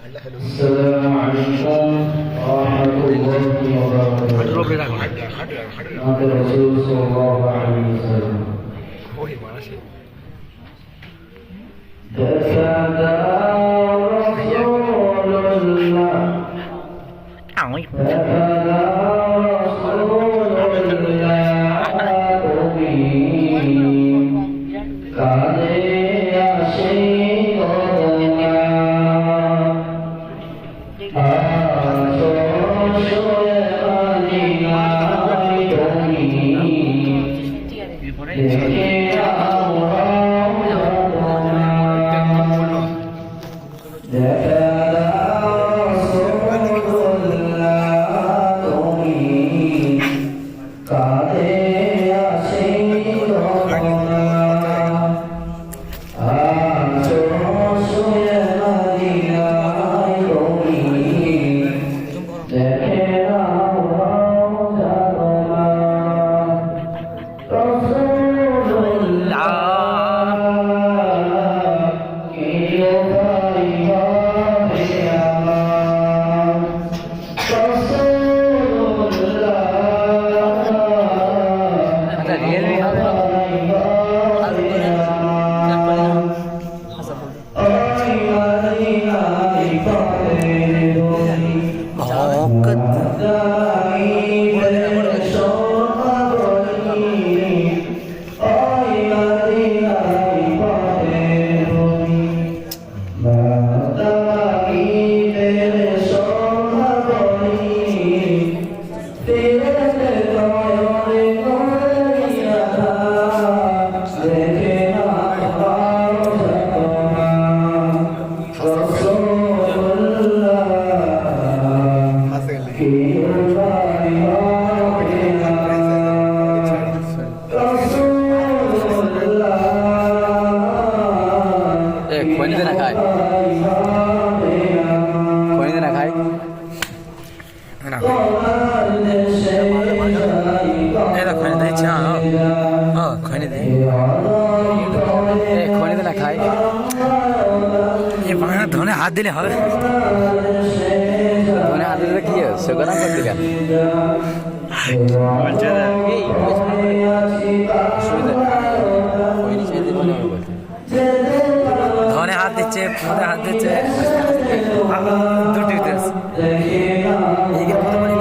السلام عليكم ورحمة الله وبركاته. هذا الرسول صلى الله عليه وسلم. جسد رسول الله. ধনে হাত দিলে হবে, ধনে হাত দিলে কি সুগরম করতে গেল ধনে হাত দিচ্ছে, হাত দিচ্ছে।